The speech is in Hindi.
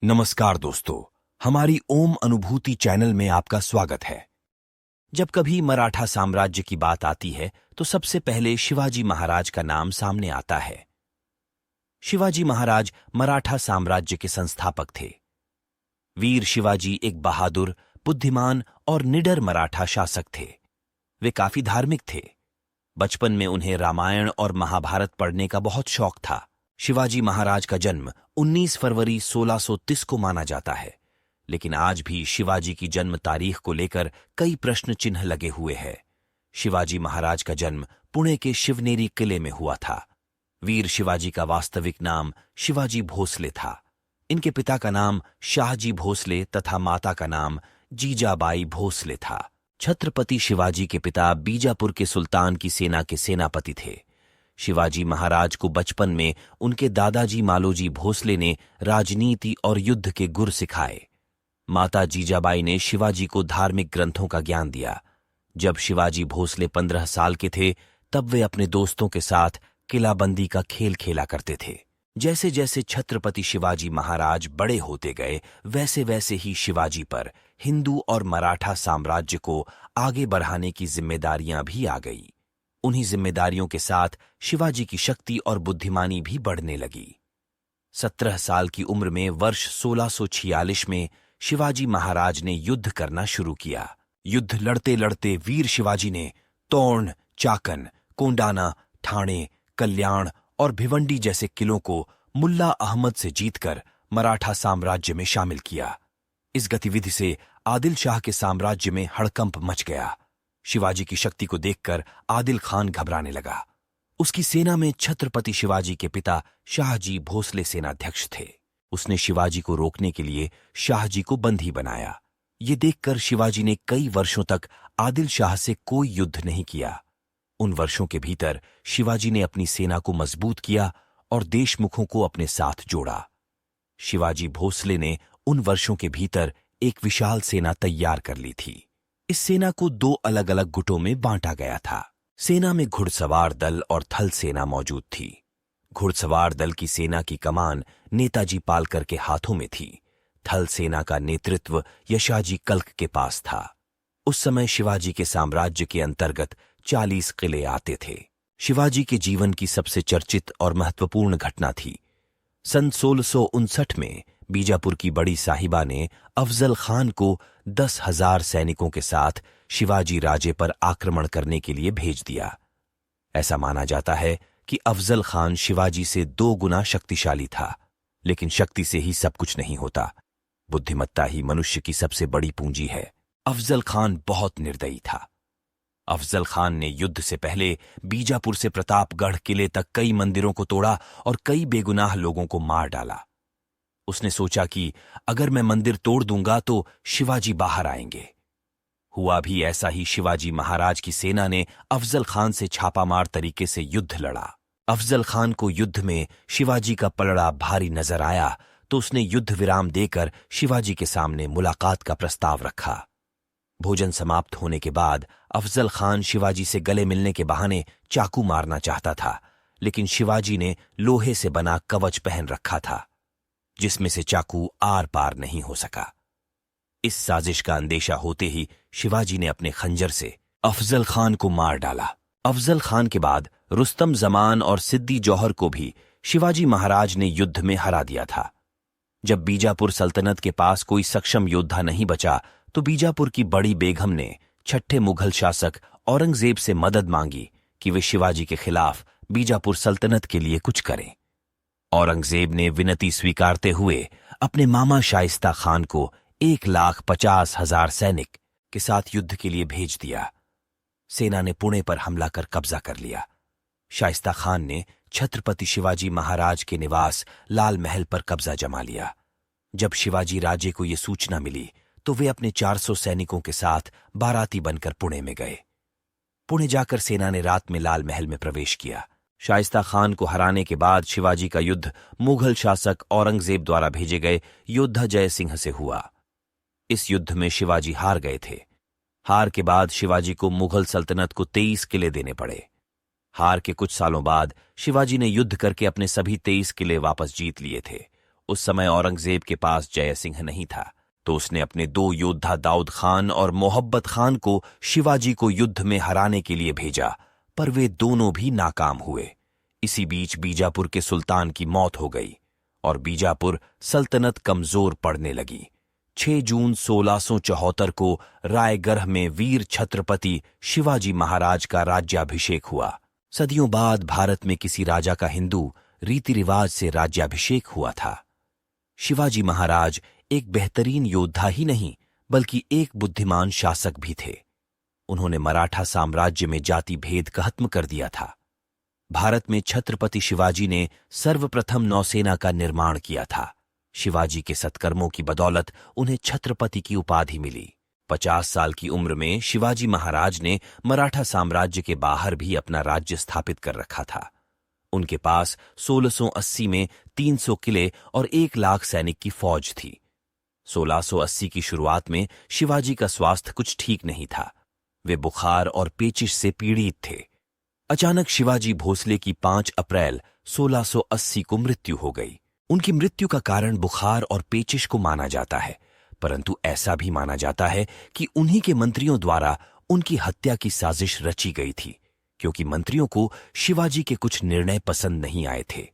नमस्कार दोस्तों, हमारी ओम अनुभूति चैनल में आपका स्वागत है। जब कभी मराठा साम्राज्य की बात आती है तो सबसे पहले शिवाजी महाराज का नाम सामने आता है। शिवाजी महाराज मराठा साम्राज्य के संस्थापक थे। वीर शिवाजी एक बहादुर, बुद्धिमान और निडर मराठा शासक थे। वे काफी धार्मिक थे। बचपन में उन्हें रामायण और महाभारत पढ़ने का बहुत शौक था। शिवाजी महाराज का जन्म 19 फरवरी 1630 को माना जाता है, लेकिन आज भी शिवाजी की जन्म तारीख को लेकर कई प्रश्न चिन्ह लगे हुए हैं। शिवाजी महाराज का जन्म पुणे के शिवनेरी किले में हुआ था। वीर शिवाजी का वास्तविक नाम शिवाजी भोसले था। इनके पिता का नाम शाहजी भोसले तथा माता का नाम जीजाबाई भोसले था। छत्रपति शिवाजी के पिता बीजापुर के सुल्तान की सेना के सेनापति थे। शिवाजी महाराज को बचपन में उनके दादाजी मालोजी भोसले ने राजनीति और युद्ध के गुर सिखाए। माता जीजाबाई ने शिवाजी को धार्मिक ग्रंथों का ज्ञान दिया। जब शिवाजी भोसले 15 साल के थे तब वे अपने दोस्तों के साथ किलाबंदी का खेल खेला करते थे। जैसे जैसे छत्रपति शिवाजी महाराज बड़े होते गए वैसे वैसे ही शिवाजी पर हिंदू और मराठा साम्राज्य को आगे बढ़ाने की जिम्मेदारियां भी आ गई। उन्हीं जिम्मेदारियों के साथ शिवाजी की शक्ति और बुद्धिमानी भी बढ़ने लगी। 17 साल की उम्र में वर्ष 1646 में शिवाजी महाराज ने युद्ध करना शुरू किया। युद्ध लड़ते लड़ते वीर शिवाजी ने तोरण, चाकन, कोंडाना, ठाणे, कल्याण और भिवंडी जैसे किलों को मुल्ला अहमद से जीतकर मराठा साम्राज्य में शामिल किया। इस गतिविधि से आदिल शाह के साम्राज्य में हड़कंप मच गया। शिवाजी की शक्ति को देखकर आदिल खान घबराने लगा। उसकी सेना में छत्रपति शिवाजी के पिता शाहजी भोसले सेनाध्यक्ष थे। उसने शिवाजी को रोकने के लिए शाहजी को बंदी बनाया। ये देखकर शिवाजी ने कई वर्षों तक आदिल शाह से कोई युद्ध नहीं किया। उन वर्षों के भीतर शिवाजी ने अपनी सेना को मजबूत किया और देशमुखों को अपने साथ जोड़ा। शिवाजी भोसले ने उन वर्षों के भीतर एक विशाल सेना तैयार कर ली थी। इस सेना को 2 अलग अलग गुटों में बांटा गया था। सेना में घुड़सवार दल और थल सेना मौजूद थी। घुड़सवार दल की सेना की कमान नेताजी पालकर के हाथों में थी। थल सेना का नेतृत्व यशाजी कल्क के पास था। उस समय शिवाजी के साम्राज्य के अंतर्गत 40 किले आते थे। शिवाजी के जीवन की सबसे चर्चित और महत्वपूर्ण घटना थी। सन 1659 में बीजापुर की बड़ी साहिबा ने अफजल खान को 10,000 सैनिकों के साथ शिवाजी राजे पर आक्रमण करने के लिए भेज दिया। ऐसा माना जाता है कि अफजल खान शिवाजी से 2 गुना शक्तिशाली था, लेकिन शक्ति से ही सब कुछ नहीं होता। बुद्धिमत्ता ही मनुष्य की सबसे बड़ी पूंजी है। अफजल खान बहुत निर्दयी था। अफजल खान ने युद्ध से पहले बीजापुर से प्रतापगढ़ किले तक कई मंदिरों को तोड़ा और कई बेगुनाह लोगों को मार डाला। उसने सोचा कि अगर मैं मंदिर तोड़ दूंगा तो शिवाजी बाहर आएंगे। हुआ भी ऐसा ही। शिवाजी महाराज की सेना ने अफजल खान से छापामार तरीके से युद्ध लड़ा। अफजल खान को युद्ध में शिवाजी का पलड़ा भारी नजर आया तो उसने युद्ध विराम देकर शिवाजी के सामने मुलाकात का प्रस्ताव रखा। भोजन समाप्त होने के बाद अफजल खान शिवाजी से गले मिलने के बहाने चाकू मारना चाहता था, लेकिन शिवाजी ने लोहे से बना कवच पहन रखा था जिसमें से चाकू आर पार नहीं हो सका। इस साजिश का अंदेशा होते ही शिवाजी ने अपने खंजर से अफजल खान को मार डाला। अफजल खान के बाद रुस्तम जमान और सिद्दी जौहर को भी शिवाजी महाराज ने युद्ध में हरा दिया था। जब बीजापुर सल्तनत के पास कोई सक्षम योद्धा नहीं बचा तो बीजापुर की बड़ी बेगम ने छठे मुगल शासक औरंगजेब से मदद मांगी कि वे शिवाजी के खिलाफ बीजापुर सल्तनत के लिए कुछ करें। औरंगजेब ने विनती स्वीकारते हुए अपने मामा शाइस्ता खान को 1,50,000 सैनिक के साथ युद्ध के लिए भेज दिया। सेना ने पुणे पर हमला कर कब्जा कर लिया। शाइस्ता खान ने छत्रपति शिवाजी महाराज के निवास लाल महल पर कब्जा जमा लिया। जब शिवाजी राजे को यह सूचना मिली तो वे अपने 400 सैनिकों के साथ बाराती बनकर पुणे में गए। पुणे जाकर सेना ने रात में लाल महल में प्रवेश किया। शाइस्ता खान को हराने के बाद शिवाजी का युद्ध मुगल शासक औरंगजेब द्वारा भेजे गए योद्धा जय सिंह से हुआ। इस युद्ध में शिवाजी हार गए थे। हार के बाद शिवाजी को मुगल सल्तनत को 23 किले देने पड़े। हार के कुछ सालों बाद शिवाजी ने युद्ध करके अपने सभी 23 किले वापस जीत लिए थे। उस समय औरंगजेब के पास जय सिंह नहीं था, तो उसने अपने 2 योद्धा दाऊद खान और मोहब्बत खान को शिवाजी को युद्ध में हराने के लिए भेजा, पर वे दोनों भी नाकाम हुए। इसी बीच बीजापुर के सुल्तान की मौत हो गई और बीजापुर सल्तनत कमजोर पड़ने लगी। 6 जून 1674 को रायगढ़ में वीर छत्रपति शिवाजी महाराज का राज्याभिषेक हुआ। सदियों बाद भारत में किसी राजा का हिंदू रीति रिवाज से राज्याभिषेक हुआ था। शिवाजी महाराज एक बेहतरीन योद्धा ही नहीं, बल्कि एक बुद्धिमान शासक भी थे। उन्होंने मराठा साम्राज्य में जाति भेद खत्म कर दिया था। भारत में छत्रपति शिवाजी ने सर्वप्रथम नौसेना का निर्माण किया था। शिवाजी के सत्कर्मों की बदौलत उन्हें छत्रपति की उपाधि मिली। 50 साल की उम्र में शिवाजी महाराज ने मराठा साम्राज्य के बाहर भी अपना राज्य स्थापित कर रखा था। उनके पास 1680 में 300 किले और 1 लाख सैनिक की फौज थी। 1680 की शुरुआत में शिवाजी का स्वास्थ्य कुछ ठीक नहीं था। वे बुखार और पेचिश से पीड़ित थे। अचानक शिवाजी भोसले की 5 अप्रैल 1680 को मृत्यु हो गई। उनकी मृत्यु का कारण बुखार और पेचिश को माना जाता है, परंतु ऐसा भी माना जाता है कि उन्हीं के मंत्रियों द्वारा उनकी हत्या की साजिश रची गई थी, क्योंकि मंत्रियों को शिवाजी के कुछ निर्णय पसंद नहीं आए थे।